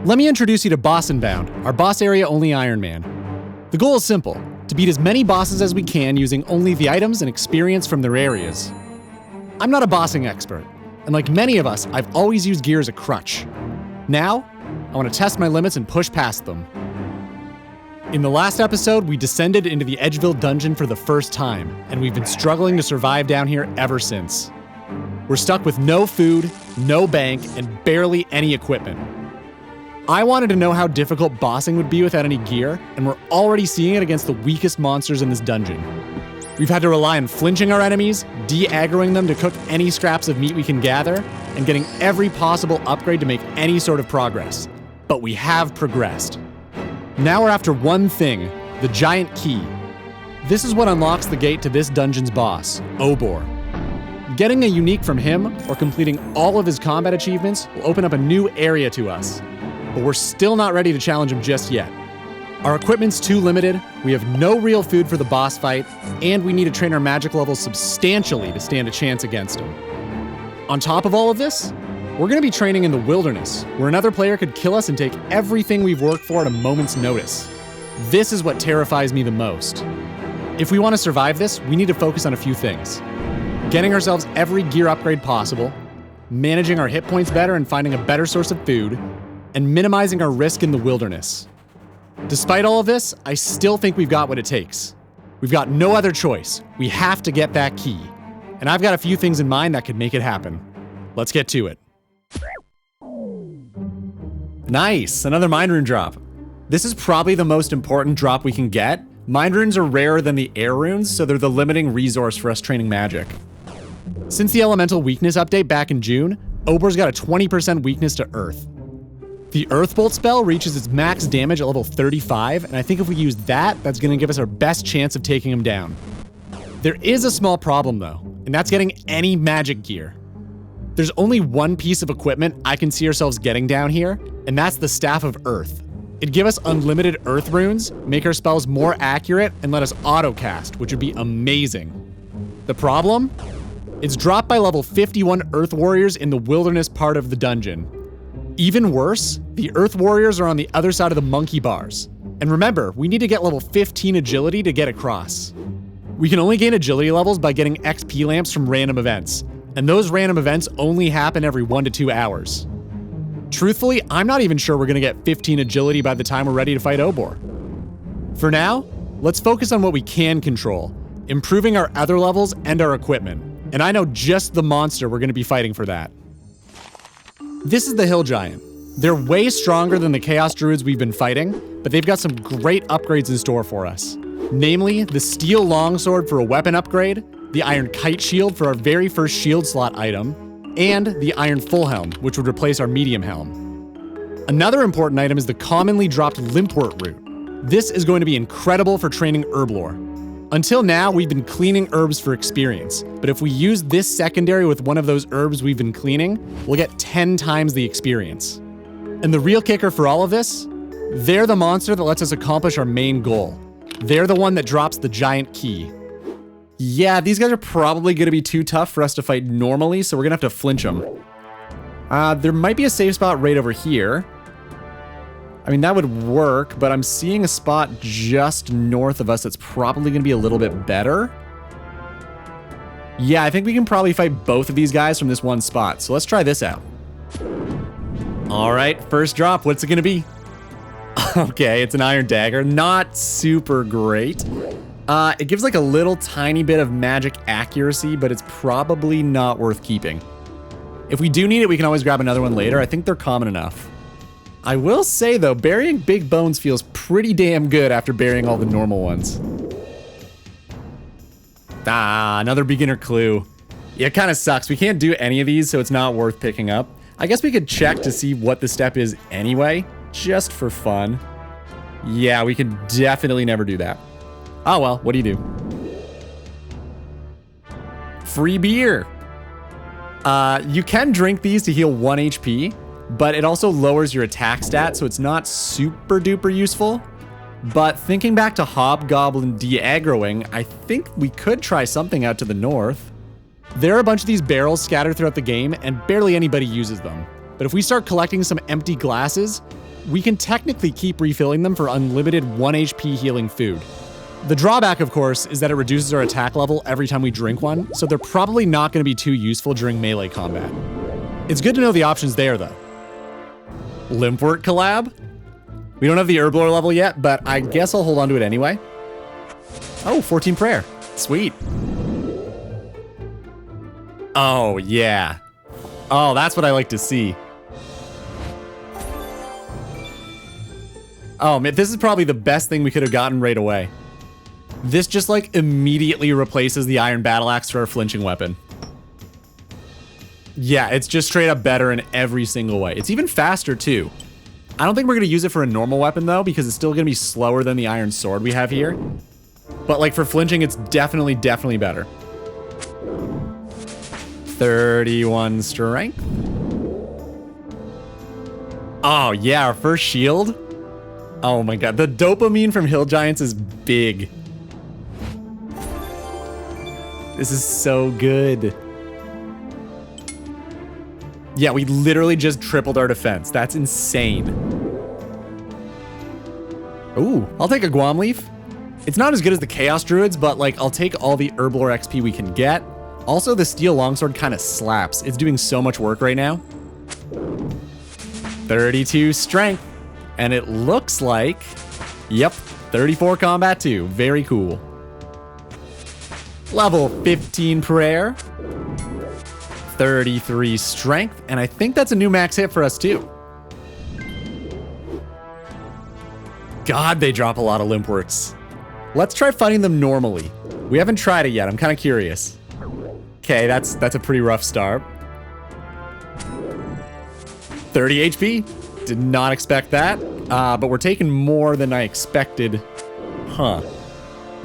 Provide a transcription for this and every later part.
Let me introduce you to Bossinbound, our boss area only Ironman. The goal is simple, to beat as many bosses as we can using only the items and experience from their areas. I'm not a bossing expert, and like many of us, I've always used gear as a crutch. Now, I want to test my limits and push past them. In the last episode, we descended into the Edgeville dungeon for the first time, and we've been struggling to survive down here ever since. We're stuck with no food, no bank, and barely any equipment. I wanted to know how difficult bossing would be without any gear, and we're already seeing it against the weakest monsters in this dungeon. We've had to rely on flinching our enemies, de-aggroing them to cook any scraps of meat we can gather, and getting every possible upgrade to make any sort of progress. But we have progressed. Now we're after one thing, the giant key. This is what unlocks the gate to this dungeon's boss, Herblore. Getting a unique from him, or completing all of his combat achievements, will open up a new area to us. But we're still not ready to challenge him just yet. Our equipment's too limited, we have no real food for the boss fight, and we need to train our magic levels substantially to stand a chance against him. On top of all of this, we're going to be training in the wilderness, where another player could kill us and take everything we've worked for at a moment's notice. This is what terrifies me the most. If we want to survive this, we need to focus on a few things. Getting ourselves every gear upgrade possible, managing our hit points better and finding a better source of food, and minimizing our risk in the wilderness. Despite all of this, I still think we've got what it takes. We've got no other choice. We have to get that key. And I've got a few things in mind that could make it happen. Let's get to it. Nice, another mind rune drop. This is probably the most important drop we can get. Mind runes are rarer than the air runes, so they're the limiting resource for us training magic. Since the elemental weakness update back in June, Herblore got a 20% weakness to earth. The Earth Bolt spell reaches its max damage at level 35, and I think if we use that, that's going to give us our best chance of taking him down. There is a small problem though, and that's getting any magic gear. There's only one piece of equipment I can see ourselves getting down here, and that's the Staff of Earth. It'd give us unlimited earth runes, make our spells more accurate, and let us auto-cast, which would be amazing. The problem? It's dropped by level 51 Earth Warriors in the wilderness part of the dungeon. Even worse, the Earth Warriors are on the other side of the monkey bars. And remember, we need to get level 15 agility to get across. We can only gain agility levels by getting XP lamps from random events, and those random events only happen every 1 to 2 hours. Truthfully, I'm not even sure we're gonna get 15 agility by the time we're ready to fight Herblore. For now, let's focus on what we can control, improving our other levels and our equipment. And I know just the monster we're gonna be fighting for that. This is the Hill Giant. They're way stronger than the Chaos Druids we've been fighting, but they've got some great upgrades in store for us. Namely, the Steel Longsword for a weapon upgrade, the Iron Kite Shield for our very first shield slot item, and the Iron Full Helm, which would replace our medium helm. Another important item is the commonly dropped Limpwort root. This is going to be incredible for training Herblore. Until now, we've been cleaning herbs for experience, but if we use this secondary with one of those herbs we've been cleaning, we'll get 10 times the experience. And the real kicker for all of this? They're the monster that lets us accomplish our main goal. They're the one that drops the giant key. Yeah, these guys are probably going to be too tough for us to fight normally, so we're going to have to flinch them. There might be a safe spot right over here. I mean, that would work, but I'm seeing a spot just north of us that's probably going to be a little bit better. Yeah, I think we can probably fight both of these guys from this one spot, so let's try this out. All right, first drop, what's it going to be? Okay, it's an iron dagger, not super great. It gives like a little tiny bit of magic accuracy, but it's probably not worth keeping. If we do need it, we can always grab another one later. I think they're common enough. I will say though, burying big bones feels pretty damn good after burying all the normal ones. Another beginner clue. Yeah, it kind of sucks. We can't do any of these, so it's not worth picking up. I guess we could check to see what the step is anyway, just for fun. Yeah, we could definitely never do that. Oh well, what do you do? Free beer. You can drink these to heal 1 HP, but it also lowers your attack stat, so it's not super duper useful. But thinking back to Hobgoblin de-aggroing, I think we could try something out to the north. There are a bunch of these barrels scattered throughout the game, and barely anybody uses them. But if we start collecting some empty glasses, we can technically keep refilling them for unlimited 1 HP healing food. The drawback, of course, is that it reduces our attack level every time we drink one, so they're probably not going to be too useful during melee combat. It's good to know the options there, though. Limpwork collab? We don't have the Herblore level yet, but I guess I'll hold on to it anyway. Oh, 14 prayer. Sweet. Oh, yeah. Oh, that's what I like to see. Oh, man, this is probably the best thing we could have gotten right away. This just, like, immediately replaces the iron battle axe for our flinching weapon. Yeah, it's just straight up better in every single way. It's even faster, too. I don't think we're gonna use it for a normal weapon, though, because it's still gonna be slower than the iron sword we have here. But, like, for flinching, it's definitely better. 31 strength. Oh, yeah, our first shield. Oh my god, the dopamine from Hill Giants is big. This is so good. Yeah, we literally just tripled our defense. That's insane. Ooh, I'll take a Guam Leaf. It's not as good as the Chaos Druids, but like, I'll take all the Herblore XP we can get. Also, the Steel Longsword kind of slaps. It's doing so much work right now. 32 strength. And it looks like, yep, 34 combat too. Very cool. Level 15 prayer. 33 strength. And I think that's a new max hit for us too. God, they drop a lot of Limpworks. Let's try fighting them normally. We haven't tried it yet. I'm kind of curious. Okay, that's a pretty rough start. 30 HP. Did not expect that, but we're taking more than I expected. Huh.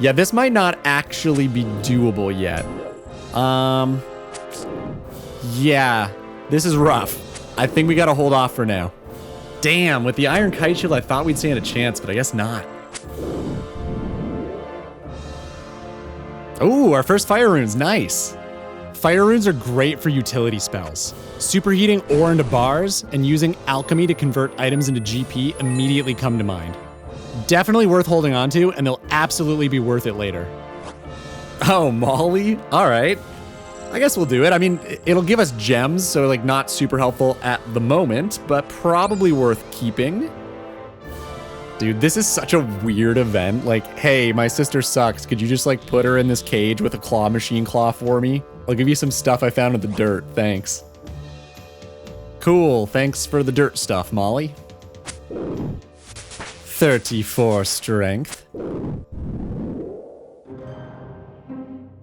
Yeah, this might not actually be doable yet. Yeah, this is rough. I think we gotta hold off for now. Damn, with the Iron Kite Shield, I thought we'd stand a chance, but I guess not. Ooh, our first fire runes, nice. Fire runes are great for utility spells. Superheating ore into bars and using alchemy to convert items into GP immediately come to mind. Definitely worth holding on to, and they'll absolutely be worth it later. Oh, Molly? All right. I guess we'll do it. I mean, it'll give us gems, so like not super helpful at the moment, but probably worth keeping. Dude, this is such a weird event. Like, hey, my sister sucks. Could you just like put her in this cage with a claw machine claw for me? I'll give you some stuff I found in the dirt. Thanks. Cool. Thanks for the dirt stuff, Molly. 34 strength.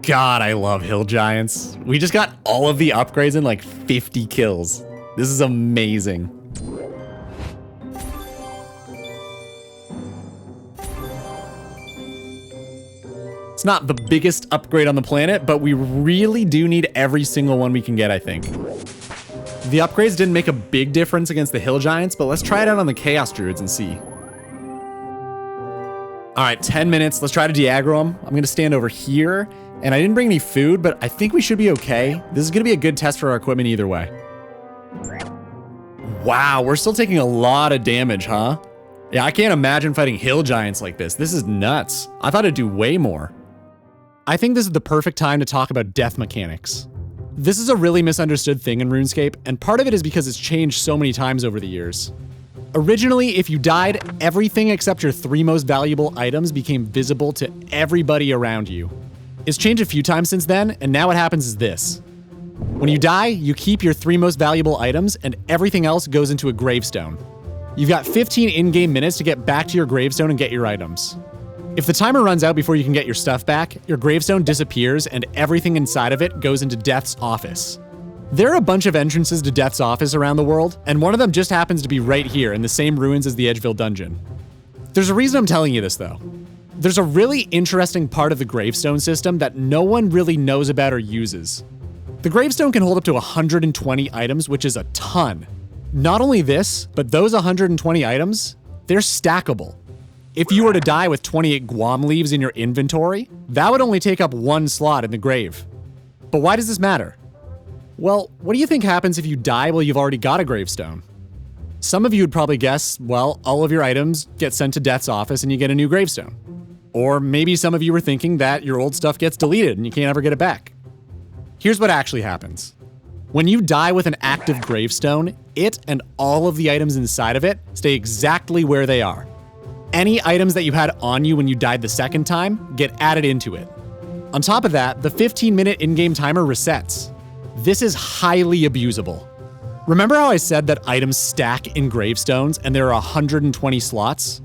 God, I love Hill Giants. We just got all of the upgrades in like 50 kills. This is amazing. It's not the biggest upgrade on the planet, but we really do need every single one we can get, I think. The upgrades didn't make a big difference against the Hill Giants, but let's try it out on the Chaos Druids and see. All right, 10 minutes. Let's try to de-aggro them. I'm gonna stand over here, and I didn't bring any food, but I think we should be okay. This is gonna be a good test for our equipment either way. Wow, we're still taking a lot of damage, huh? Yeah, I can't imagine fighting Hill Giants like this. This is nuts. I thought it'd do way more. I think this is the perfect time to talk about death mechanics. This is a really misunderstood thing in RuneScape, and part of it is because it's changed so many times over the years. Originally, if you died, everything except your 3 most valuable items became visible to everybody around you. It's changed a few times since then, and now what happens is this. When you die, you keep your 3 most valuable items, and everything else goes into a gravestone. You've got 15 in-game minutes to get back to your gravestone and get your items. If the timer runs out before you can get your stuff back, your gravestone disappears and everything inside of it goes into Death's office. There are a bunch of entrances to Death's office around the world, and one of them just happens to be right here in the same ruins as the Edgeville dungeon. There's a reason I'm telling you this though. There's a really interesting part of the gravestone system that no one really knows about or uses. The gravestone can hold up to 120 items, which is a ton. Not only this, but those 120 items, they're stackable. If you were to die with 28 Guam leaves in your inventory, that would only take up 1 slot in the grave. But why does this matter? Well, what do you think happens if you die while you've already got a gravestone? Some of you would probably guess, well, all of your items get sent to Death's office and you get a new gravestone. Or maybe some of you were thinking that your old stuff gets deleted and you can't ever get it back. Here's what actually happens. When you die with an active gravestone, it and all of the items inside of it stay exactly where they are. Any items that you had on you when you died the second time get added into it. On top of that, the 15-minute in-game timer resets. This is highly abusable. Remember how I said that items stack in gravestones and there are 120 slots?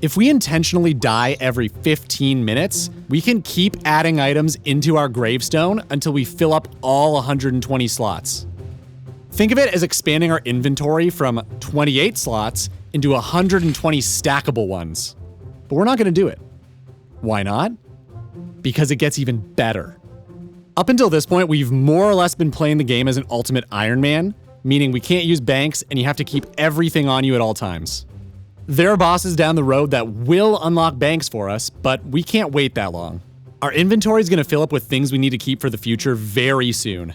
If we intentionally die every 15 minutes, we can keep adding items into our gravestone until we fill up all 120 slots. Think of it as expanding our inventory from 28 slots into 120 stackable ones. But we're not going to do it. Why not? Because it gets even better. Up until this point, we've more or less been playing the game as an ultimate Ironman, meaning we can't use banks and you have to keep everything on you at all times. There are bosses down the road that will unlock banks for us, but we can't wait that long. Our inventory is going to fill up with things we need to keep for the future very soon.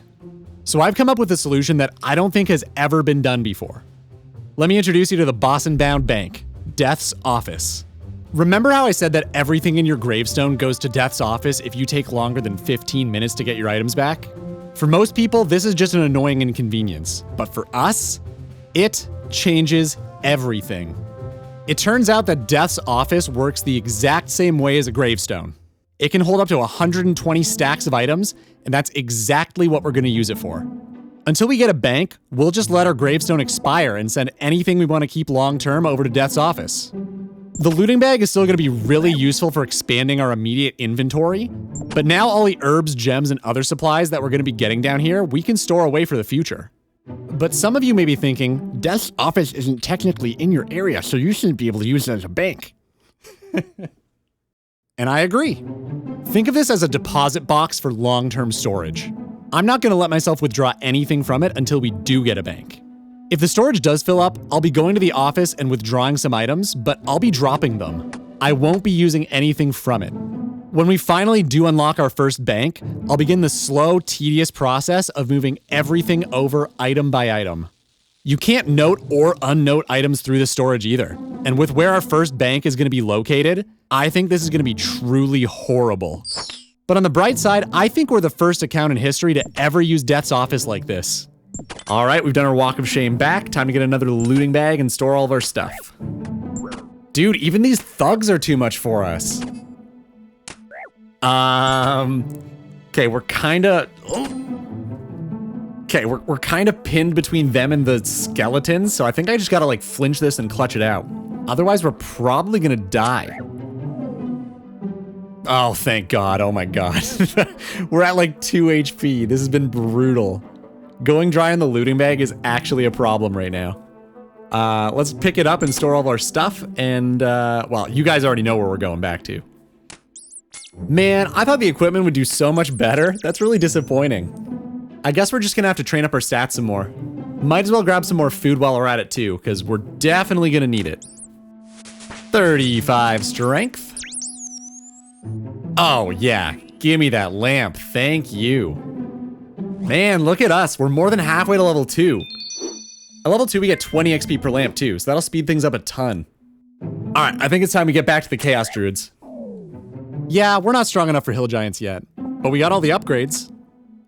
So I've come up with a solution that I don't think has ever been done before. Let me introduce you to the Bossinbound bank, Death's office. Remember how I said that everything in your gravestone goes to Death's office if you take longer than 15 minutes to get your items back? For most people, this is just an annoying inconvenience, but for us, it changes everything. It turns out that Death's office works the exact same way as a gravestone. It can hold up to 120 stacks of items, and that's exactly what we're going to use it for. Until we get a bank, we'll just let our gravestone expire and send anything we want to keep long-term over to Death's office. The looting bag is still going to be really useful for expanding our immediate inventory, but now all the herbs, gems, and other supplies that we're going to be getting down here, we can store away for the future. But some of you may be thinking, Death's office isn't technically in your area, so you shouldn't be able to use it as a bank. And I agree. Think of this as a deposit box for long-term storage. I'm not going to let myself withdraw anything from it until we do get a bank. If the storage does fill up, I'll be going to the office and withdrawing some items, but I'll be dropping them. I won't be using anything from it. When we finally do unlock our first bank, I'll begin the slow, tedious process of moving everything over item by item. You can't note or unnote items through the storage either. And with where our first bank is going to be located, I think this is going to be truly horrible. But on the bright side, I think we're the first account in history to ever use Death's office like this. All right, we've done our walk of shame back. Time to get another looting bag and store all of our stuff. Dude, even these thugs are too much for us. Okay, we're kind of pinned between them and the skeletons, so I think I just gotta like flinch this and clutch it out. Otherwise, we're probably gonna die. Oh, thank God. Oh my God. We're at like 2 HP. This has been brutal. Going dry in the looting bag is actually a problem right now. Let's pick it up and store all of our stuff, and well, you guys already know where we're going back to. Man, I thought the equipment would do so much better. That's really disappointing. I guess we're just gonna have to train up our stats some more. Might as well grab some more food while we're at it too, because we're definitely gonna need it. 35 strength. Oh yeah, give me that lamp, thank you. Man, look at us, we're more than halfway to level 2. At level 2 we get 20 XP per lamp too, so that'll speed things up a ton. Alright, I think it's time we get back to the Chaos Druids. Yeah, we're not strong enough for Hill Giants yet, but we got all the upgrades.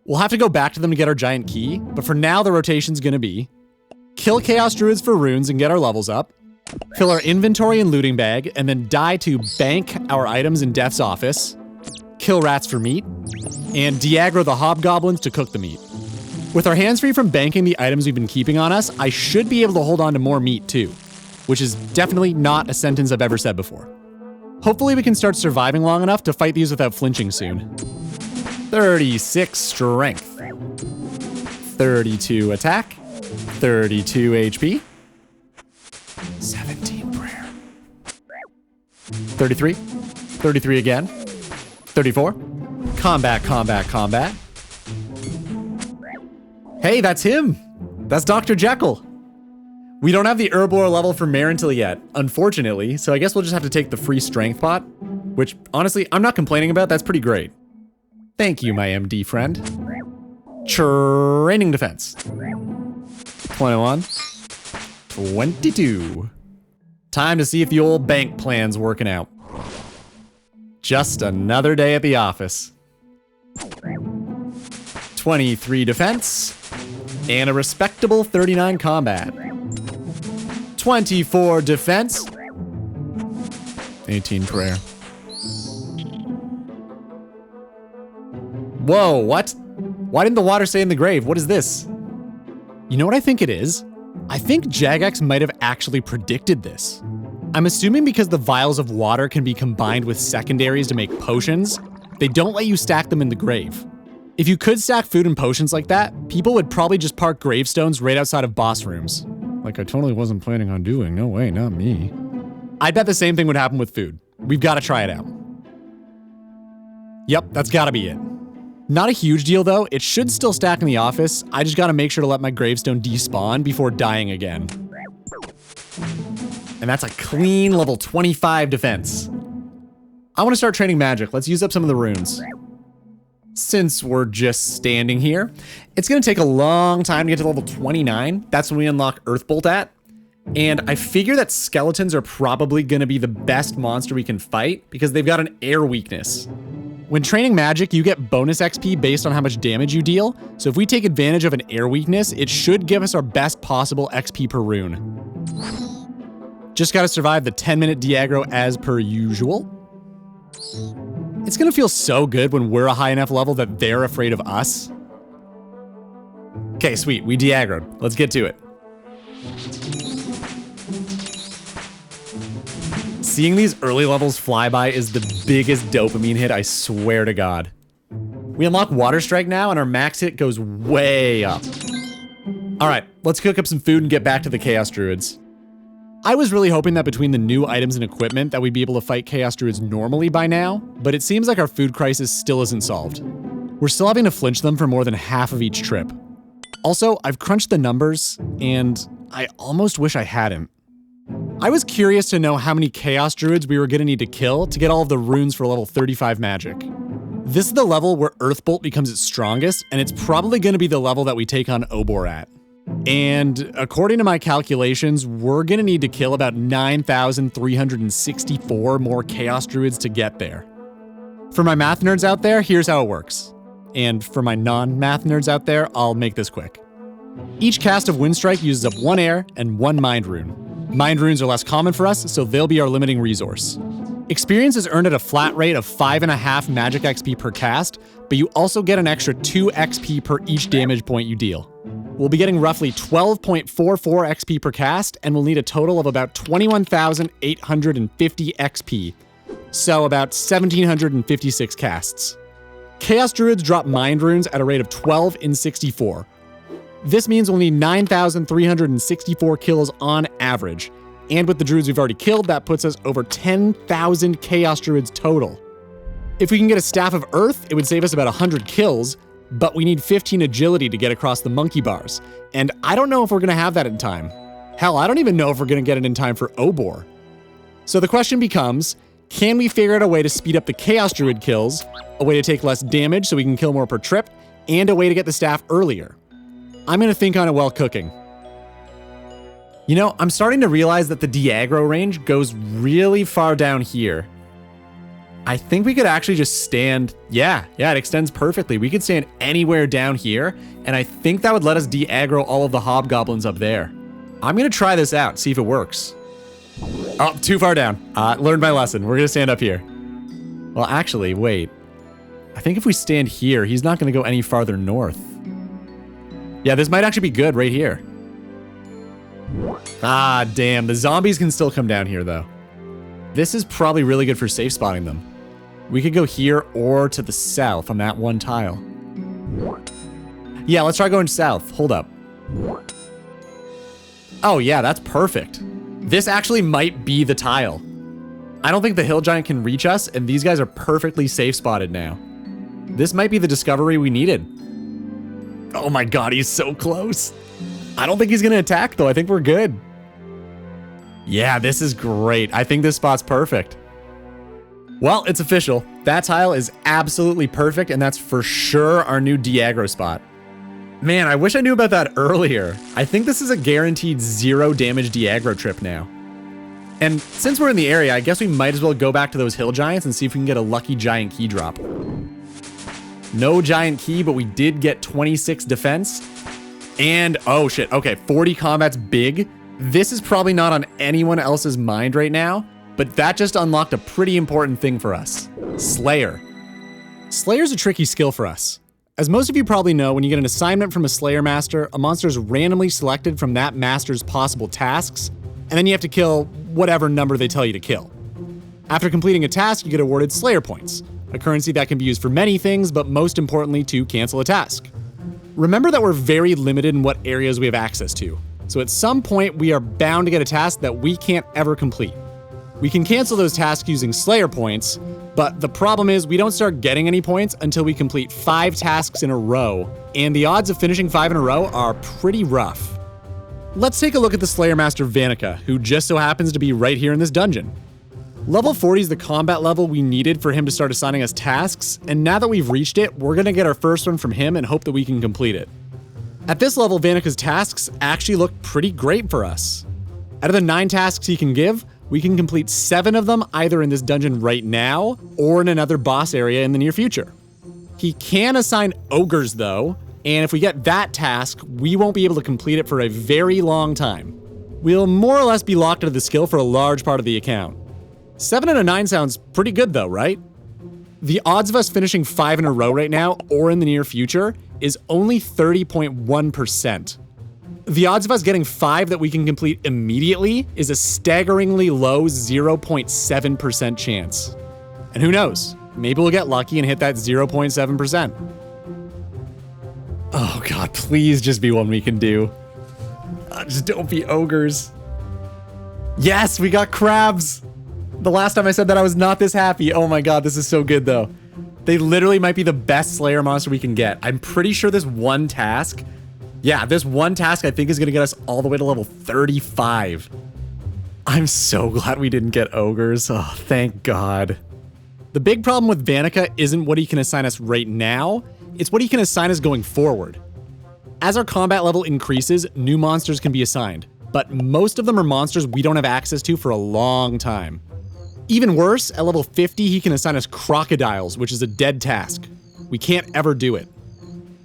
We'll have to go back to them to get our giant key, but for now the rotation's gonna be kill Chaos Druids for runes and get our levels up, fill our inventory and looting bag, and then die to bank our items in Death's office, kill rats for meat, and de-aggro the hobgoblins to cook the meat. With our hands free from banking the items we've been keeping on us, I should be able to hold on to more meat too, which is definitely not a sentence I've ever said before. Hopefully we can start surviving long enough to fight these without flinching soon. 36 strength, 32 attack, 32 HP, 17 prayer, 33, 33 again, 34, combat, combat, combat. Hey, that's him! That's Dr. Jekyll! We don't have the Herblore level for Marintil yet, unfortunately, so I guess we'll just have to take the free strength pot, which, honestly, I'm not complaining about, that's pretty great. Thank you, my MD friend. Training defense. 21, 22. Time to see if the old bank plan's working out. Just another day at the office. 23 defense, and a respectable 39 combat. 24 defense, 18 prayer. Whoa, what? Why didn't the water stay in the grave? What is this? You know what I think it is? I think Jagex might have actually predicted this. I'm assuming because the vials of water can be combined with secondaries to make potions, they don't let you stack them in the grave. If you could stack food and potions like that, people would probably just park gravestones right outside of boss rooms. Like I totally wasn't planning on doing. No way, not me. I bet the same thing would happen with food. We've got to try it out. Yep, that's gotta be it. Not a huge deal though, it should still stack in the office. I just gotta make sure to let my gravestone despawn before dying again. And that's a clean level 25 defense. I wanna start training magic. Let's use up some of the runes. Since we're just standing here, it's gonna take a long time to get to level 29. That's when we unlock Earthbolt at. And I figure that skeletons are probably gonna be the best monster we can fight because they've got an air weakness. When training magic, you get bonus XP based on how much damage you deal, so if we take advantage of an air weakness, it should give us our best possible XP per rune. Just gotta survive the 10-minute de-aggro as per usual. It's gonna feel so good when we're a high enough level that they're afraid of us. Okay, sweet, we de-aggroed. Let's get to it. Seeing these early levels fly by is the biggest dopamine hit, I swear to God. We unlock Water Strike now, and our max hit goes way up. Alright, let's cook up some food and get back to the Chaos Druids. I was really hoping that between the new items and equipment that we'd be able to fight Chaos Druids normally by now, but it seems like our food crisis still isn't solved. We're still having to flinch them for more than half of each trip. Also, I've crunched the numbers, and I almost wish I hadn't. I was curious to know how many Chaos Druids we were gonna need to kill to get all of the runes for level 35 magic. This is the level where Earthbolt becomes its strongest, and it's probably gonna be the level that we take on Obor at. And according to my calculations, we're gonna need to kill about 9,364 more Chaos Druids to get there. For my math nerds out there, here's how it works. And for my non-math nerds out there, I'll make this quick. Each cast of Windstrike uses up 1 air and 1 mind rune. Mind runes are less common for us, so they'll be our limiting resource. Experience is earned at a flat rate of 5.5 magic XP per cast, but you also get an extra 2 XP per each damage point you deal. We'll be getting roughly 12.44 XP per cast, and we'll need a total of about 21,850 XP, so about 1,756 casts. Chaos Druids drop mind runes at a rate of 12 in 64. This means we'll need 9,364 kills on average. And with the druids we've already killed, that puts us over 10,000 Chaos Druids total. If we can get a Staff of Earth, it would save us about 100 kills, but we need 15 agility to get across the monkey bars. And I don't know if we're gonna have that in time. Hell, I don't even know if we're gonna get it in time for Obor. So the question becomes, can we figure out a way to speed up the Chaos Druid kills, a way to take less damage so we can kill more per trip, and a way to get the staff earlier? I'm gonna think on it while cooking. You know, I'm starting to realize that the de-aggro range goes really far down here. I think we could actually just stand, yeah, it extends perfectly. We could stand anywhere down here, and I think that would let us de-aggro all of the hobgoblins up there. I'm gonna try this out, see if it works. Oh, too far down. Learned my lesson. We're gonna stand up here. Well, actually, wait. I think if we stand here, he's not gonna go any farther north. Yeah, this might actually be good right here. Ah, damn. The zombies can still come down here, though. This is probably really good for safe spotting them. We could go here or to the south on that one tile. Yeah, let's try going south. Hold up. Oh, yeah, that's perfect. This actually might be the tile. I don't think the hill giant can reach us, and these guys are perfectly safe spotted now. This might be the discovery we needed. Oh my god, he's so close. I don't think he's gonna attack though. I think we're good. Yeah, this is great. I think this spot's perfect. Well, it's official. That tile is absolutely perfect, and that's for sure our new de-aggro spot. Man, I wish I knew about that earlier. I think this is a guaranteed 0 damage de-aggro trip now. And since we're in the area, I guess we might as well go back to those hill giants and see if we can get a lucky giant key drop. No giant key, but we did get 26 defense. And, oh shit, okay, 40 combat's big. This is probably not on anyone else's mind right now, but that just unlocked a pretty important thing for us. Slayer. Slayer's a tricky skill for us. As most of you probably know, when you get an assignment from a Slayer Master, a monster is randomly selected from that master's possible tasks, and then you have to kill whatever number they tell you to kill. After completing a task, you get awarded Slayer points, a currency that can be used for many things, but most importantly to cancel a task. Remember that we're very limited in what areas we have access to, so at some point we are bound to get a task that we can't ever complete. We can cancel those tasks using Slayer points, but the problem is we don't start getting any points until we complete 5 tasks in a row, and the odds of finishing 5 in a row are pretty rough. Let's take a look at the Slayer Master Vanica, who just so happens to be right here in this dungeon. Level 40 is the combat level we needed for him to start assigning us tasks, and now that we've reached it, we're gonna get our first one from him and hope that we can complete it. At this level, Vanica's tasks actually look pretty great for us. Out of the 9 tasks he can give, we can complete 7 of them either in this dungeon right now or in another boss area in the near future. He can assign ogres though, and if we get that task, we won't be able to complete it for a very long time. We'll more or less be locked into the skill for a large part of the account. 7 out of 9 sounds pretty good though, right? The odds of us finishing 5 in a row right now or in the near future is only 30.1%. The odds of us getting 5 that we can complete immediately is a staggeringly low 0.7% chance. And who knows, maybe we'll get lucky and hit that 0.7%. Oh god, please just be one we can do. Just don't be ogres. Yes, we got crabs! The last time I said that I was not this happy. Oh my god, this is so good though. They literally might be the best Slayer monster we can get. I'm pretty sure this one task, this one task I think is gonna get us all the way to level 35. I'm so glad we didn't get ogres. Oh, thank God. The big problem with Vanica isn't what he can assign us right now, it's what he can assign us going forward. As our combat level increases, new monsters can be assigned, but most of them are monsters we don't have access to for a long time. Even worse, at level 50, he can assign us crocodiles, which is a dead task. We can't ever do it.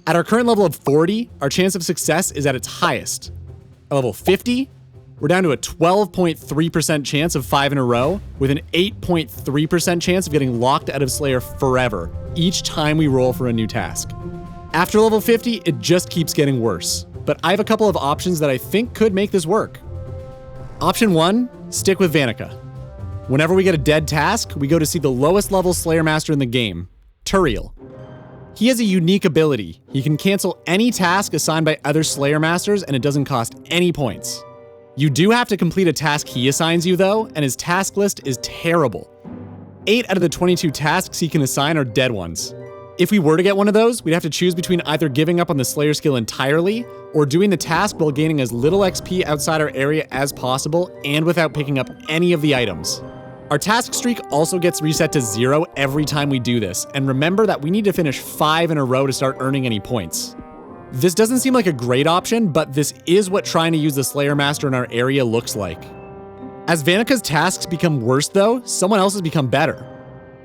At our current level of 40, our chance of success is at its highest. At level 50, we're down to a 12.3% chance of 5 in a row, with an 8.3% chance of getting locked out of Slayer forever, each time we roll for a new task. After level 50, it just keeps getting worse, but I have a couple of options that I think could make this work. Option 1, stick with Vanica. Whenever we get a dead task, we go to see the lowest level Slayer Master in the game, Turiel. He has a unique ability. He can cancel any task assigned by other Slayer Masters and it doesn't cost any points. You do have to complete a task he assigns you though, and his task list is terrible. 8 out of the 22 tasks he can assign are dead ones. If we were to get one of those, we'd have to choose between either giving up on the Slayer skill entirely, or doing the task while gaining as little XP outside our area as possible and without picking up any of the items. Our task streak also gets reset to 0 every time we do this, and remember that we need to finish 5 in a row to start earning any points. This doesn't seem like a great option, but this is what trying to use the Slayer Master in our area looks like. As Vanica's tasks become worse though, someone else has become better.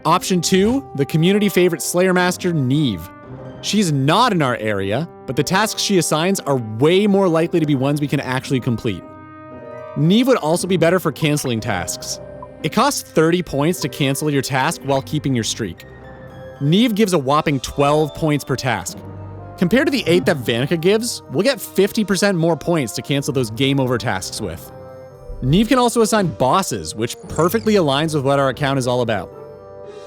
Option 2, the community favorite Slayer Master, Neve. She's not in our area, but the tasks she assigns are way more likely to be ones we can actually complete. Neve would also be better for canceling tasks. It costs 30 points to cancel your task while keeping your streak. Neve gives a whopping 12 points per task. Compared to the 8 that Vanica gives, we'll get 50% more points to cancel those game over tasks with. Neve can also assign bosses, which perfectly aligns with what our account is all about.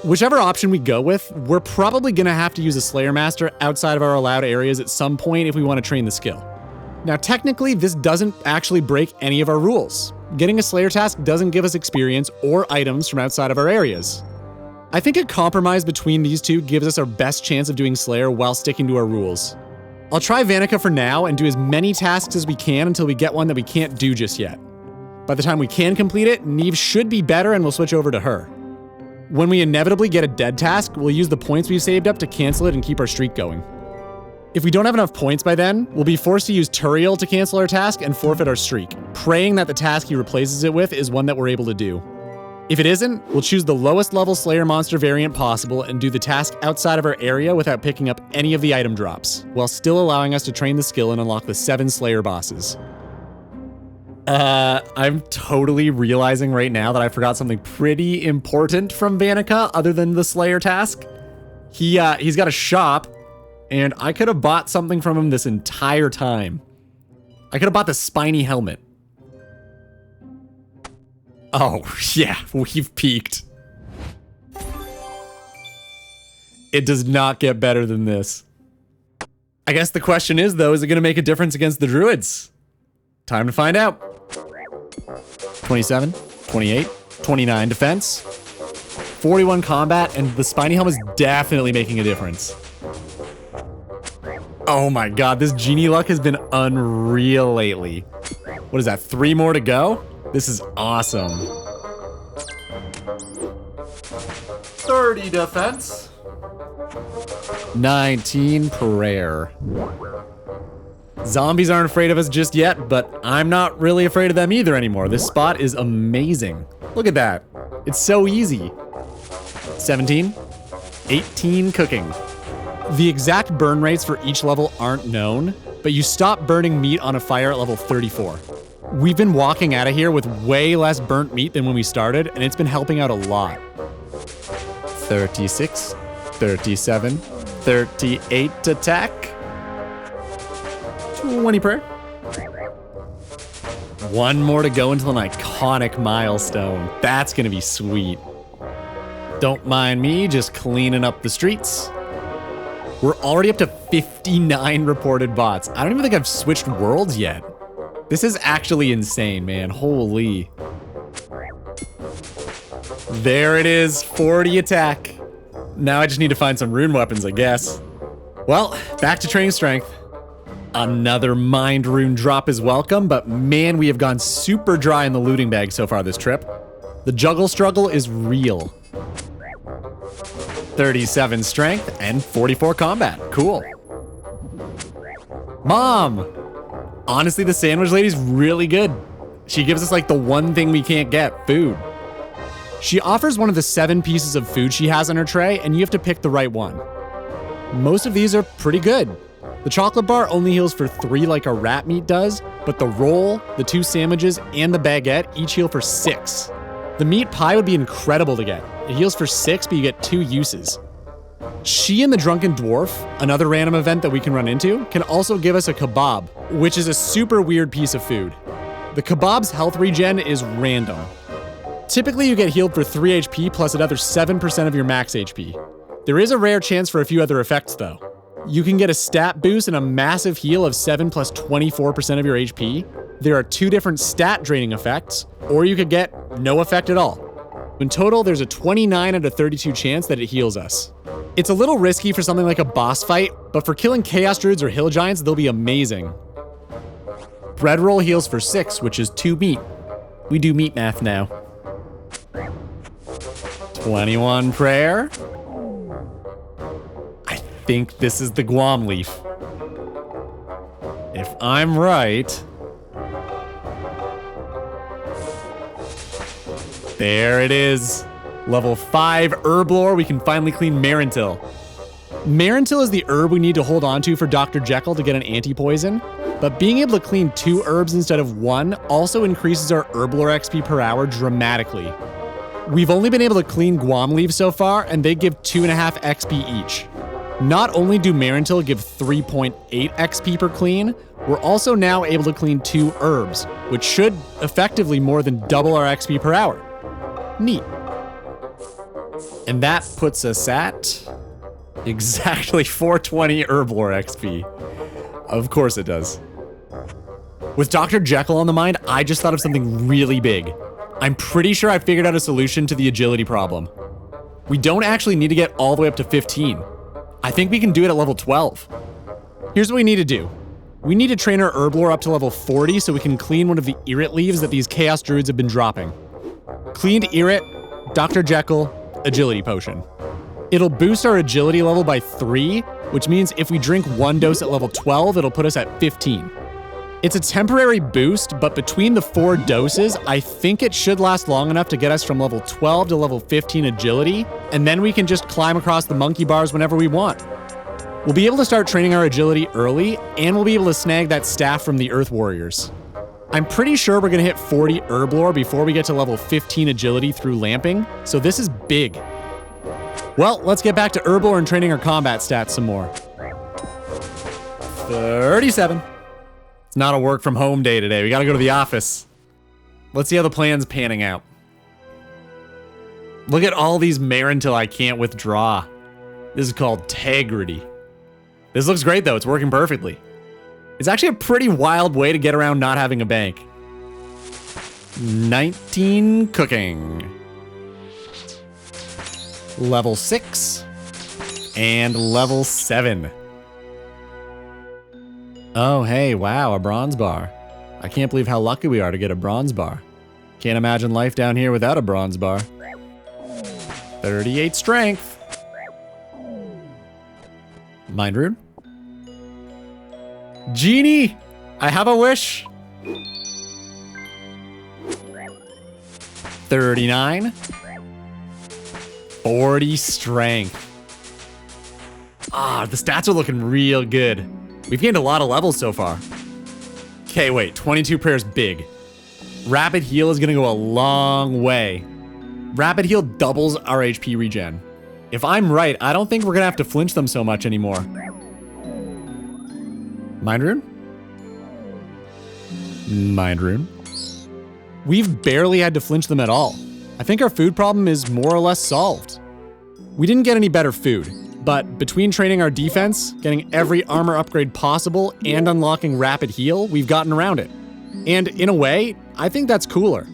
Whichever option we go with, we're probably gonna have to use a Slayer Master outside of our allowed areas at some point if we want to train the skill. Now technically, this doesn't actually break any of our rules. Getting a Slayer task doesn't give us experience or items from outside of our areas. I think a compromise between these two gives us our best chance of doing Slayer while sticking to our rules. I'll try Vanica for now and do as many tasks as we can until we get one that we can't do just yet. By the time we can complete it, Neve should be better and we'll switch over to her. When we inevitably get a dead task, we'll use the points we've saved up to cancel it and keep our streak going. If we don't have enough points by then, we'll be forced to use Turiel to cancel our task and forfeit our streak, praying that the task he replaces it with is one that we're able to do. If it isn't, we'll choose the lowest level Slayer monster variant possible and do the task outside of our area without picking up any of the item drops, while still allowing us to train the skill and unlock the 7 Slayer bosses. I'm totally realizing right now that I forgot something pretty important from Vanica other than the Slayer task. He's got a shop, and I could have bought something from him this entire time. I could have bought the spiny helmet. Oh, yeah, we've peaked. It does not get better than this. I guess the question is, though, is it going to make a difference against the druids? Time to find out. 27, 28, 29 defense, 41 combat, and the spiny helmet is definitely making a difference. Oh my god, this genie luck has been unreal lately. What is that, 3 more to go? This is awesome. 30 defense. 19 prayer. Zombies aren't afraid of us just yet, but I'm not really afraid of them either anymore. This spot is amazing. Look at that. It's so easy. 17, 18 cooking. The exact burn rates for each level aren't known, but you stop burning meat on a fire at level 34. We've been walking out of here with way less burnt meat than when we started, and it's been helping out a lot. 36, 37, 38 attack. 20 prayer. 1 more to go until an iconic milestone. That's gonna be sweet. Don't mind me just cleaning up the streets. We're already up to 59 reported bots. I don't even think I've switched worlds yet. This is actually insane, man. Holy. There it is, 40 attack. Now I just need to find some rune weapons, I guess. Well, back to training strength. Another mind rune drop is welcome, but man, we have gone super dry in the looting bag so far this trip. The juggle struggle is real. 37 strength and 44 combat. Cool. Mom! Honestly, the sandwich lady's really good. She gives us like the one thing we can't get, food. She offers one of the 7 pieces of food she has on her tray, and you have to pick the right one. Most of these are pretty good. The chocolate bar only heals for 3 like a rat meat does, but the roll, the 2 sandwiches, and the baguette each heal for 6. The meat pie would be incredible to get. It heals for 6, but you get 2 uses. She and the Drunken Dwarf, another random event that we can run into, can also give us a kebab, which is a super weird piece of food. The kebab's health regen is random. Typically, you get healed for 3 HP plus another 7% of your max HP. There is a rare chance for a few other effects, though. You can get a stat boost and a massive heal of 7 plus 24% of your HP. There are 2 different stat draining effects, or you could get no effect at all. In total, there's a 29 out of 32 chance that it heals us. It's a little risky for something like a boss fight, but for killing Chaos Druids or Hill Giants, they'll be amazing. Bread roll heals for 6, which is 2 meat. We do meat math now. 21 prayer. I think this is the Guam leaf. If I'm right... There it is. Level 5 Herblore, we can finally clean Marentil. Marentil is the herb we need to hold on to for Dr. Jekyll to get an anti-poison, but being able to clean 2 herbs instead of 1 also increases our Herblore XP per hour dramatically. We've only been able to clean Guam leaves so far, and they give 2.5 XP each. Not only do Marentil give 3.8 XP per clean, we're also now able to clean 2 herbs, which should effectively more than double our XP per hour. Neat. And that puts us at exactly 420 Herblore XP. Of course it does. With Dr. Jekyll on the mind, I just thought of something really big. I'm pretty sure I figured out a solution to the agility problem. We don't actually need to get all the way up to 15. I think we can do it at level 12. Here's what we need to do. We need to train our Herblore up to level 40 so we can clean one of the Irrit leaves that these Chaos Druids have been dropping. Cleaned Irrit, Dr. Jekyll, agility potion. It'll boost our agility level by 3, which means if we drink 1 dose at level 12, it'll put us at 15. It's a temporary boost, but between the 4 doses, I think it should last long enough to get us from level 12 to level 15 agility, and then we can just climb across the monkey bars whenever we want. We'll be able to start training our agility early, and we'll be able to snag that staff from the Earth Warriors. I'm pretty sure we're gonna hit 40 Herblore before we get to level 15 agility through lamping, so this is big. Well, let's get back to Herblore and training our combat stats some more. 37. It's not a work from home day today. We gotta go to the office. Let's see how the plan's panning out. Look at all these Marin till I can't withdraw. This is called Tegrity. This looks great though, it's working perfectly. It's actually a pretty wild way to get around not having a bank. 19 cooking. Level 6. And level 7. Oh, hey, wow, a bronze bar. I can't believe how lucky we are to get a bronze bar. Can't imagine life down here without a bronze bar. 38 strength. Mind rune. Genie, I have a wish. 39. 40 strength. The stats are looking real good. We've gained a lot of levels so far. Okay, wait, 22 prayer's big. Rapid heal is gonna go a long way. Rapid heal doubles our HP regen. If I'm right, I don't think we're gonna have to flinch them so much anymore. Mind rune? Mind rune. We've barely had to flinch them at all. I think our food problem is more or less solved. We didn't get any better food, but between training our defense, getting every armor upgrade possible, and unlocking rapid heal, we've gotten around it. And in a way, I think that's cooler.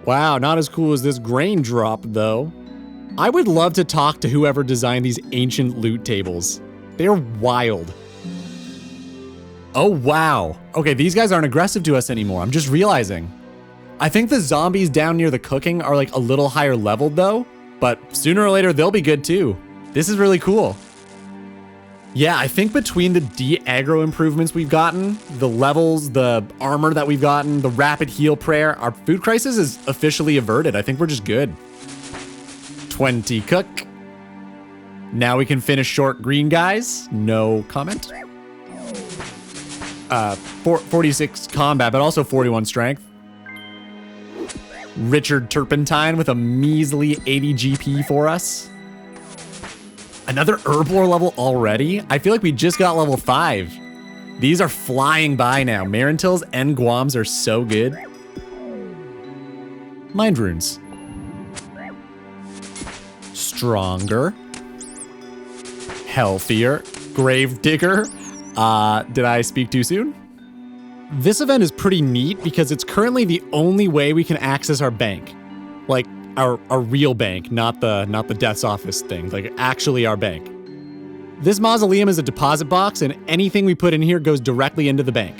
Wow, not as cool as this grain drop, though. I would love to talk to whoever designed these ancient loot tables. They're wild. Oh, wow. Okay, these guys aren't aggressive to us anymore. I'm just realizing. I think the zombies down near the cooking are like a little higher leveled though, but sooner or later they'll be good too. This is really cool. Yeah, I think between the de-aggro improvements we've gotten, the levels, the armor that we've gotten, the rapid heal prayer, our food crisis is officially averted. I think we're just good. 20 cook. Now we can finish short green guys. No comment. 46 combat, but also 41 strength. Richard Turpentine with a measly 80 GP for us. Another Herblore level already? I feel like we just got level 5. These are flying by now. Marintils and Guams are so good. Mind runes. Stronger. Healthier. Gravedigger. Did I speak too soon? This event is pretty neat because it's currently the only way we can access our bank. Like, our real bank, not the death's office thing, like actually our bank. This mausoleum is a deposit box and anything we put in here goes directly into the bank.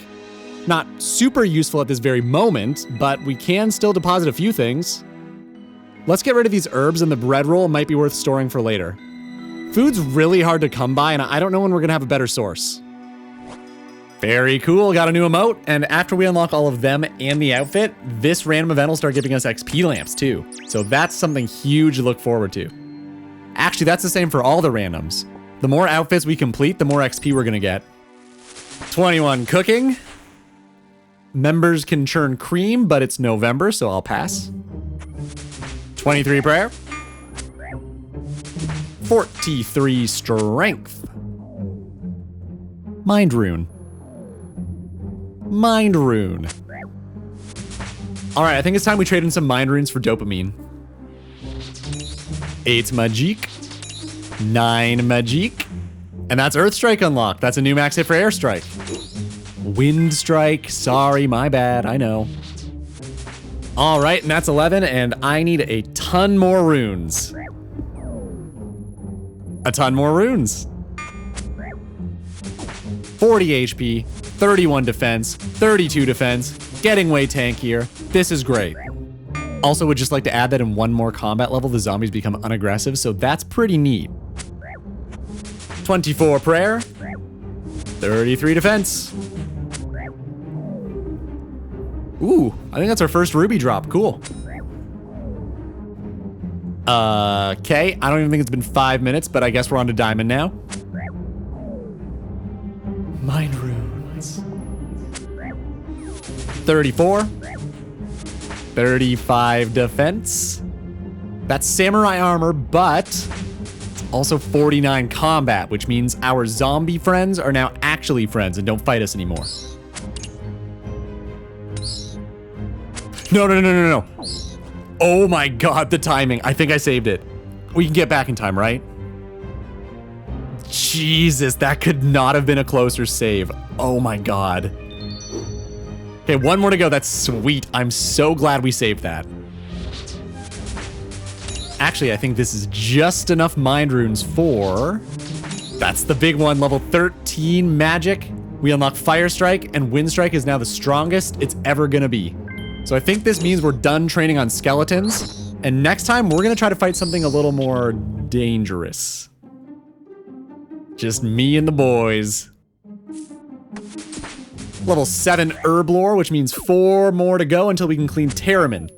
Not super useful at this very moment, but we can still deposit a few things. Let's get rid of these herbs, and the bread roll might be worth storing for later. Food's really hard to come by and I don't know when we're gonna have a better source. Very cool, got a new emote, and after we unlock all of them and the outfit, this random event will start giving us XP lamps too. So that's something huge to look forward to. Actually, that's the same for all the randoms. The more outfits we complete, the more XP we're gonna get. 21 cooking. Members can churn cream, but it's November, so I'll pass. 23 prayer. 43 strength. Mind rune. Mind rune. All right, I think it's time we trade in some mind runes for dopamine. 8 Magique. 9 Magique. And that's Earth Strike unlocked. That's a new max hit for Airstrike. Wind Strike. Sorry, my bad. I know. All right, and that's 11, and I need a ton more runes. A ton more runes. 40 HP, 31 defense, 32 defense, getting way tankier. This is great. Also would just like to add that in one more combat level, the zombies become unaggressive, so that's pretty neat. 24 prayer, 33 defense. Ooh, I think that's our first ruby drop, cool. Okay, I don't even think it's been 5 minutes, but I guess we're on to diamond now. Mind runes. 34. 35 defense. That's samurai armor, but it's also 49 combat, which means our zombie friends are now actually friends and don't fight us anymore. No. Oh my god, the timing. I think I saved it. We can get back in time, right? Jesus, that could not have been a closer save. Oh my god. Okay, one more to go. That's sweet. I'm so glad we saved that. Actually, I think this is just enough mind runes for... That's the big one, level 13 magic. We unlock Fire Strike, and Wind Strike is now the strongest it's ever gonna be. So I think this means we're done training on skeletons, and next time we're gonna try to fight something a little more dangerous. Just me and the boys. Level 7 Herblore, which means 4 more to go until we can clean Terramin.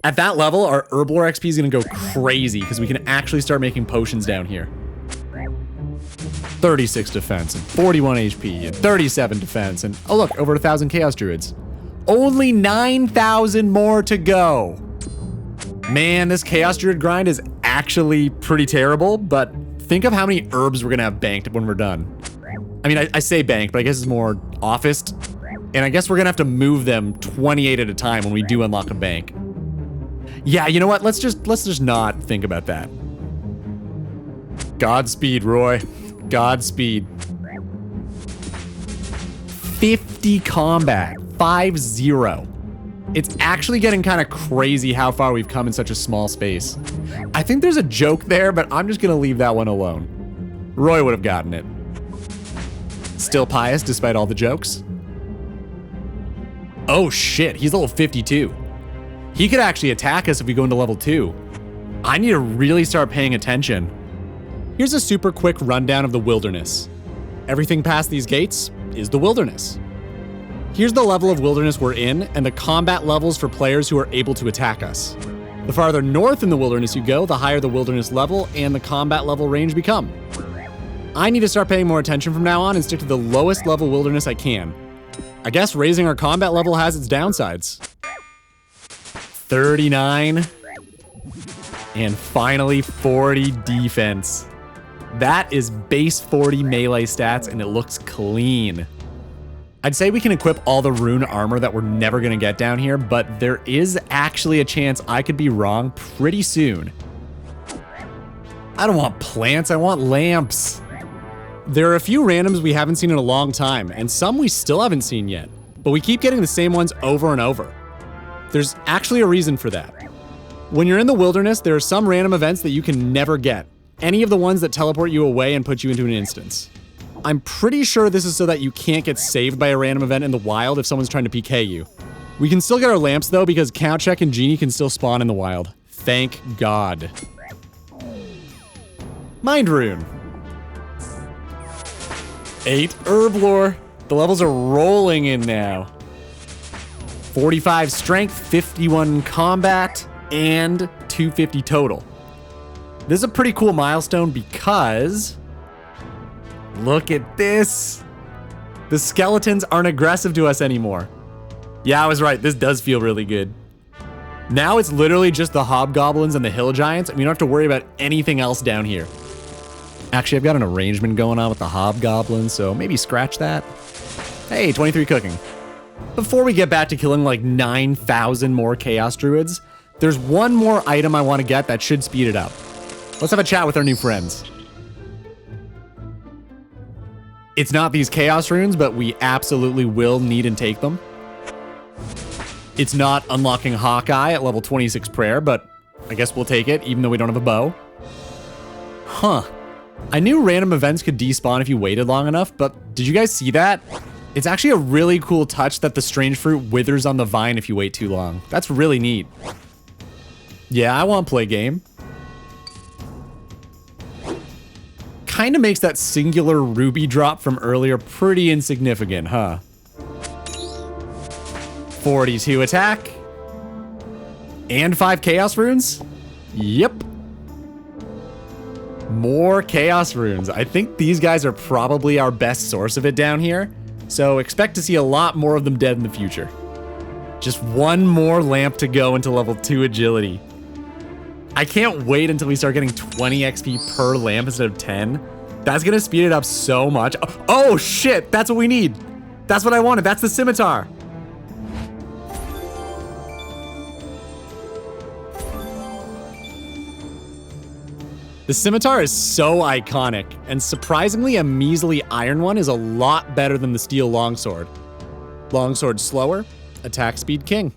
At that level, our Herblore XP is gonna go crazy because we can actually start making potions down here. 36 defense and 41 HP and 37 defense and oh look, over 1,000 Chaos Druids. Only 9,000 more to go. Man, this Chaos Druid grind is actually pretty terrible, but think of how many herbs we're gonna have banked when we're done. I mean, I say banked, but I guess it's more officed. And I guess we're gonna have to move them 28 at a time when we do unlock a bank. Yeah, you know what? Let's just not think about that. Godspeed, Roy. Godspeed. 50 combat. 5-0. It's actually getting kind of crazy how far we've come in such a small space. I think there's a joke there, but I'm just gonna leave that one alone. Roy would have gotten it. Still pious despite all the jokes. Oh shit, he's level 52. He could actually attack us if we go into level 2. I need to really start paying attention. Here's a super quick rundown of the wilderness. Everything past these gates is the wilderness. Here's the level of wilderness we're in and the combat levels for players who are able to attack us. The farther north in the wilderness you go, the higher the wilderness level and the combat level range become. I need to start paying more attention from now on and stick to the lowest level wilderness I can. I guess raising our combat level has its downsides. 39. And finally 40 defense. That is base 40 melee stats and it looks clean. I'd say we can equip all the rune armor that we're never gonna get down here, but there is actually a chance I could be wrong pretty soon. I don't want plants, I want lamps. There are a few randoms we haven't seen in a long time, and some we still haven't seen yet, but we keep getting the same ones over and over. There's actually a reason for that. When you're in the wilderness, there are some random events that you can never get. Any of the ones that teleport you away and put you into an instance. I'm pretty sure this is so that you can't get saved by a random event in the wild if someone's trying to PK you. We can still get our lamps though because Count Check and Genie can still spawn in the wild. Thank God. Mind Rune. 8 Herblore. The levels are rolling in now. 45 strength, 51 combat, and 250 total. This is a pretty cool milestone because look at this. The skeletons aren't aggressive to us anymore. Yeah, I was right. This does feel really good. Now it's literally just the hobgoblins and the hill giants, and we don't have to worry about anything else down here. Actually, I've got an arrangement going on with the hobgoblins, so maybe scratch that. Hey, 23 cooking. Before we get back to killing like 9,000 more chaos druids, there's one more item I want to get that should speed it up. Let's have a chat with our new friends. It's not these chaos runes, but we absolutely will need and take them. It's not unlocking Hawkeye at level 26 prayer, but I guess we'll take it, even though we don't have a bow. Huh. I knew random events could despawn if you waited long enough, but did you guys see that? It's actually a really cool touch that the strange fruit withers on the vine if you wait too long. That's really neat. Yeah, I want play game. Kind of makes that singular ruby drop from earlier pretty insignificant, huh? 42 attack. And 5 chaos runes? Yep. More chaos runes. I think these guys are probably our best source of it down here, so expect to see a lot more of them dead in the future. Just one more lamp to go into level 2 agility. I can't wait until we start getting 20 XP per lamp instead of 10. That's gonna speed it up so much. Oh shit, that's what we need. That's what I wanted, that's the scimitar. The scimitar is so iconic, and surprisingly a measly iron one is a lot better than the steel longsword. Longsword slower, attack speed king.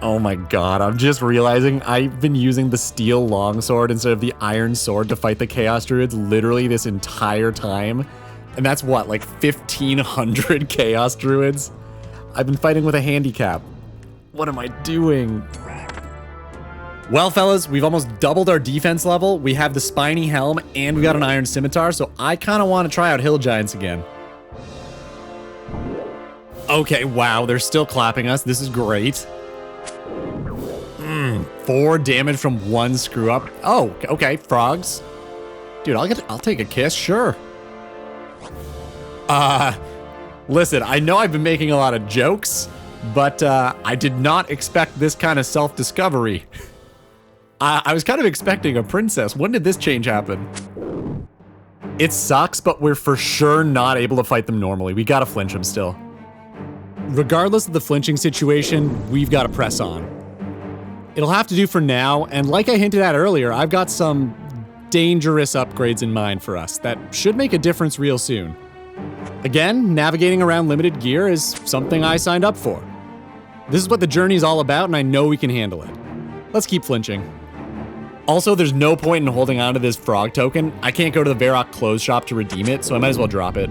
Oh my god, I'm just realizing I've been using the steel longsword instead of the iron sword to fight the chaos druids literally this entire time. And that's what, like 1,500 chaos druids? I've been fighting with a handicap. What am I doing? Well, fellas, we've almost doubled our defense level. We have the spiny helm and we got an iron scimitar, so I kind of want to try out hill giants again. Okay, wow, they're still clapping us. This is great. 4 damage from 1 screw up. Oh, okay, frogs. Dude, I'll take a kiss, sure. Listen, I know I've been making a lot of jokes, but I did not expect this kind of self-discovery. I was kind of expecting a princess. When did this change happen? It sucks, but we're for sure not able to fight them normally. We gotta flinch them still. Regardless of the flinching situation, we've gotta press on. It'll have to do for now, and like I hinted at earlier, I've got some dangerous upgrades in mind for us that should make a difference real soon. Again, navigating around limited gear is something I signed up for. This is what the journey's all about, and I know we can handle it. Let's keep flinching. Also, there's no point in holding on to this frog token. I can't go to the Varrock clothes shop to redeem it, so I might as well drop it.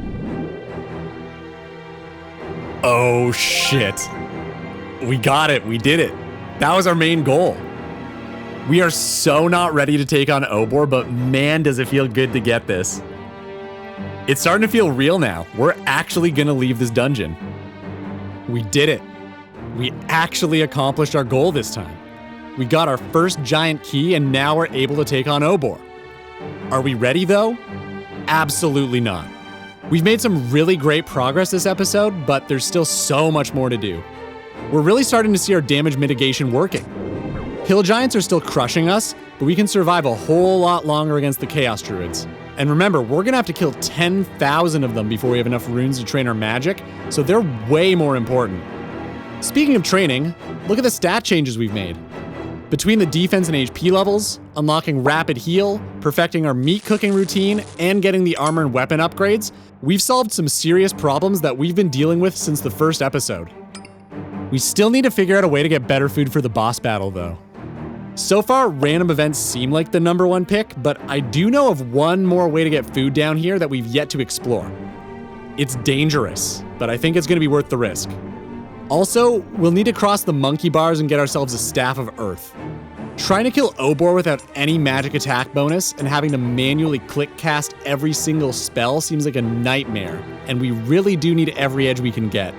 Oh shit. We got it, we did it. That was our main goal. We are so not ready to take on Obor, but man, does it feel good to get this. It's starting to feel real now. We're actually gonna leave this dungeon. We did it. We actually accomplished our goal this time. We got our first giant key and now we're able to take on Obor. Are we ready though? Absolutely not. We've made some really great progress this episode, but there's still so much more to do. We're really starting to see our damage mitigation working. Hill giants are still crushing us, but we can survive a whole lot longer against the chaos druids. And remember, we're gonna have to kill 10,000 of them before we have enough runes to train our magic, so they're way more important. Speaking of training, look at the stat changes we've made. Between the defense and HP levels, unlocking rapid heal, perfecting our meat cooking routine, and getting the armor and weapon upgrades, we've solved some serious problems that we've been dealing with since the first episode. We still need to figure out a way to get better food for the boss battle though. So far, random events seem like the #1 pick, but I do know of one more way to get food down here that we've yet to explore. It's dangerous, but I think it's gonna be worth the risk. Also, we'll need to cross the monkey bars and get ourselves a Staff of Earth. Trying to kill Obor without any magic attack bonus and having to manually click cast every single spell seems like a nightmare, and we really do need every edge we can get.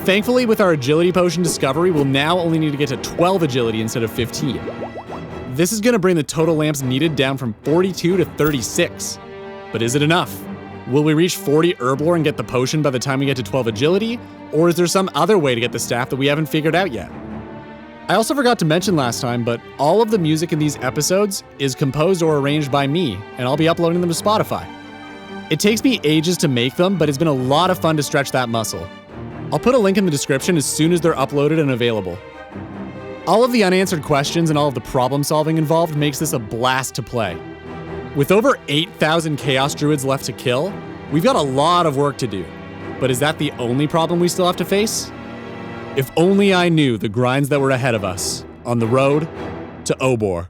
Thankfully, with our agility potion discovery, we'll now only need to get to 12 agility instead of 15. This is gonna bring the total lamps needed down from 42 to 36. But is it enough? Will we reach 40 Herblore and get the potion by the time we get to 12 agility? Or is there some other way to get the staff that we haven't figured out yet? I also forgot to mention last time, but all of the music in these episodes is composed or arranged by me, and I'll be uploading them to Spotify. It takes me ages to make them, but it's been a lot of fun to stretch that muscle. I'll put a link in the description as soon as they're uploaded and available. All of the unanswered questions and all of the problem solving involved makes this a blast to play. With over 8,000 Chaos Druids left to kill, we've got a lot of work to do. But is that the only problem we still have to face? If only I knew the grinds that were ahead of us on the road to Obor.